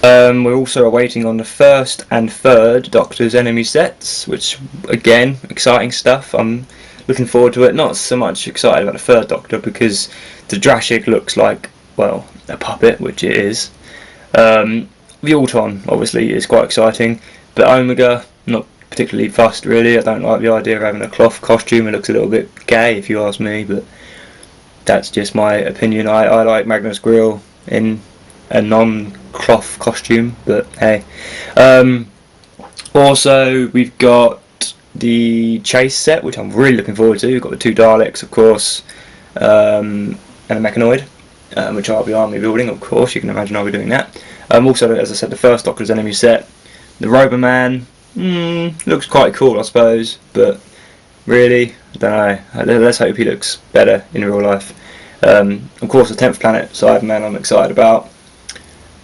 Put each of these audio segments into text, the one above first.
We're also awaiting on the first and third Doctor's enemy sets, which again, exciting stuff. I'm looking forward to it. Not so much excited about the third Doctor because the Drashig looks like, well, a puppet, which it is. The Auton obviously is quite exciting, but Omega, not particularly fussed really. I don't like the idea of having a cloth costume. It looks a little bit gay if you ask me, but that's just my opinion. I like Magnus Grill in a non-cloth costume, but hey. Also, we've got the Chase set, which I'm really looking forward to. We've got the 2 Daleks, of course, and a Mechanoid, which I'll be army building, of course. You can imagine I'll be doing that. Also, as I said, the first Doctor's enemy set, the Roboman, looks quite cool, I suppose, but really, I don't know. Let's hope he looks better in real life. Of course, the 10th planet, Cyberman, I'm excited about.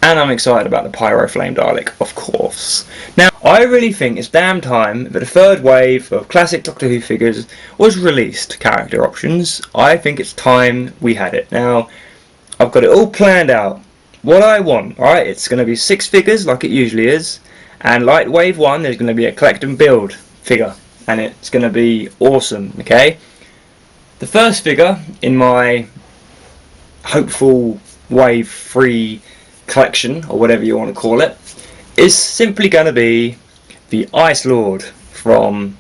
And I'm excited about the Pyro Flame Dalek, of course. Now, I really think it's damn time that a third wave of classic Doctor Who figures was released, character options. I think it's time we had it. Now, I've got it all planned out. What I want, alright, it's going to be 6 figures like it usually is. And like wave 1, there's going to be a collect and build figure. And it's going to be awesome, okay? The first figure in my hopeful wave 3 collection, or whatever you want to call it, is simply going to be the Ice Lord from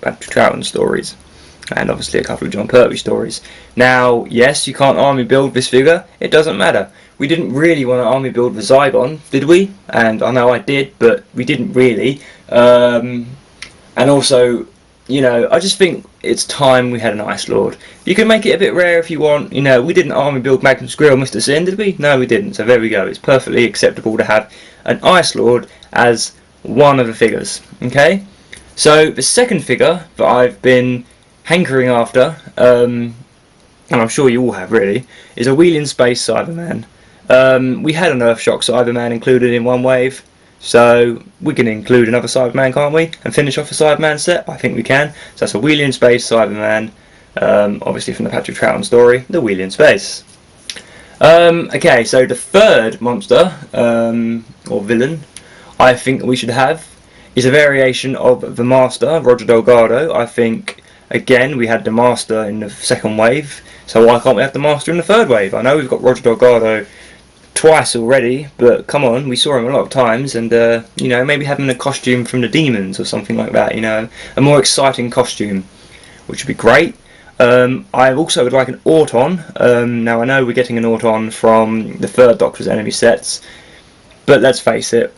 Patrick Troughton stories, and obviously a couple of John Pertwee stories. Now, yes, you can't army build this figure, it doesn't matter. We didn't really want to army build the Zygon, did we? And I know I did, but we didn't really. And also, you know, I just think it's time we had an Ice Lord. You can make it a bit rare if you want. You know, we didn't army build Magnus Grill Mr. Sin, did we? No, we didn't. So there we go. It's perfectly acceptable to have an Ice Lord as one of the figures. Okay? So the second figure that I've been hankering after, and I'm sure you all have really, is a Wheeling Space Cyberman. We had an Earthshock Cyberman included in one wave. So we can include another Cyberman, can't we? And finish off a Cyberman set? I think we can. So that's a Wheeling Space Cyberman, obviously from the Patrick Troughton story, the Wheeling Space. Okay, so the third monster, or villain, I think we should have is a variation of the Master, Roger Delgado. I think, again, we had the Master in the second wave, so why can't we have the Master in the third wave? I know we've got Roger Delgado twice already, but come on, we saw him a lot of times, and you know, maybe have him in a costume from the Demons or something like that, you know, a more exciting costume, which would be great. I also would like an Auton. Now I know we're getting an Auton from the third Doctor's enemy sets, but let's face it,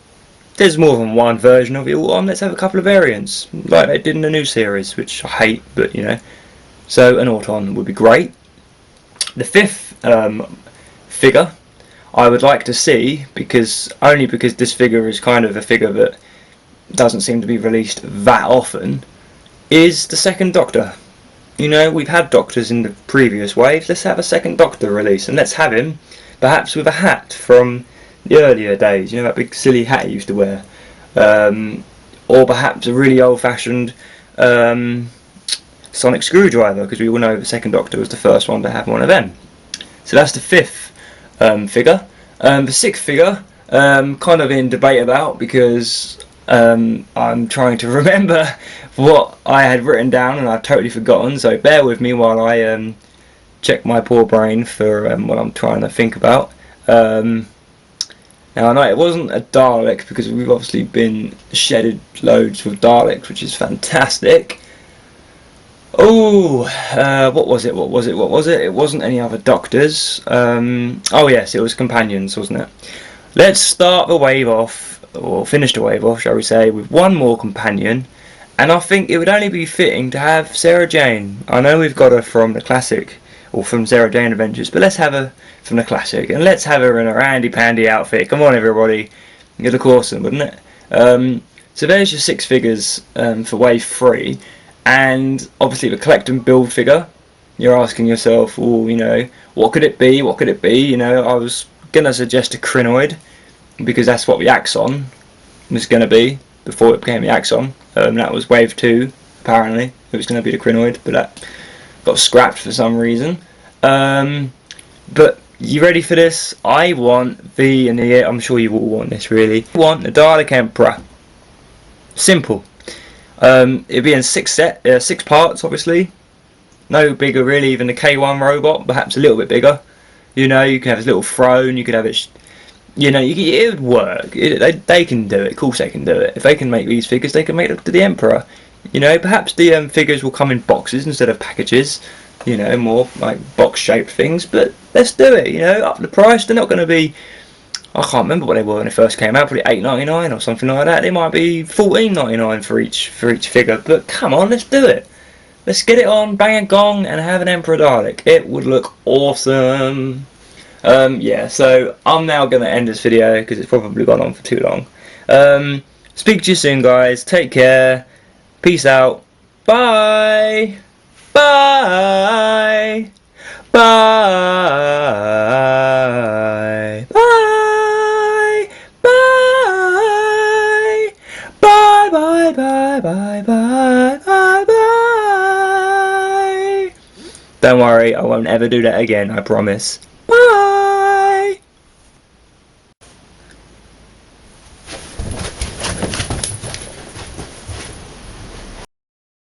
there's more than one version of the Auton. Let's have a couple of variants, like they did in the new series, which I hate, but you know, so an Auton would be great. The fifth figure I would like to see, only because this figure is kind of a figure that doesn't seem to be released that often, is the second Doctor. You know, we've had Doctors in the previous waves, let's have a second Doctor release, and let's have him perhaps with a hat from the earlier days, you know, that big silly hat he used to wear, or perhaps a really old-fashioned sonic screwdriver, because we all know the second Doctor was the first one to have one of them. So that's the fifth figure. The sixth figure, kind of in debate about, because I'm trying to remember what I had written down and I've totally forgotten, so bear with me while I check my poor brain for what I'm trying to think about. Now I know it wasn't a Dalek, because we've obviously been shedded loads with Daleks, which is fantastic. Oh, what was it? It wasn't any other Doctors. Oh yes, it was Companions, wasn't it? Let's start the wave off, or finish the wave off, shall we say, with one more Companion. And I think it would only be fitting to have Sarah Jane. I know we've got her from the classic, or from Sarah Jane Adventures, but let's have her from the classic. And let's have her in a handy-pandy outfit. Come on everybody. It'd look awesome, wouldn't it? So there's your 6 figures for wave 3. And obviously the collect and build figure, you're asking yourself, well, you know, what could it be? What could it be? You know, I was going to suggest a Crinoid, because that's what the Axon was going to be before it became the Axon. That was wave 2, apparently. It was going to be the Crinoid, but that got scrapped for some reason. But You ready for this? I want the, and yeah, I'm sure you all want this really. I want the Dalek Emperor. Simple. It'd be in six parts, obviously. No bigger really than the K1 robot, perhaps a little bit bigger. You know, you can have his little throne. You could have it. You know, it would work. They can do it. Of course, they can do it. If they can make these figures, they can make it to the Emperor. You know, perhaps the figures will come in boxes instead of packages. You know, more like box-shaped things. But let's do it. You know, up the price. They're not going to be. I can't remember what they were when they first came out. Probably $8.99 or something like that. They might be $14.99 for each figure. But come on, let's do it. Let's get it on, bang a gong, and have an Emperor Dalek. It would look awesome. Yeah, so I'm now going to end this video because it's probably gone on for too long. Speak to you soon, guys. Take care. Peace out. Bye. Bye. Bye. Bye. Bye. Bye. Bye. Bye. Bye. Bye. Bye. Bye. Don't worry, I won't ever do that again, I promise.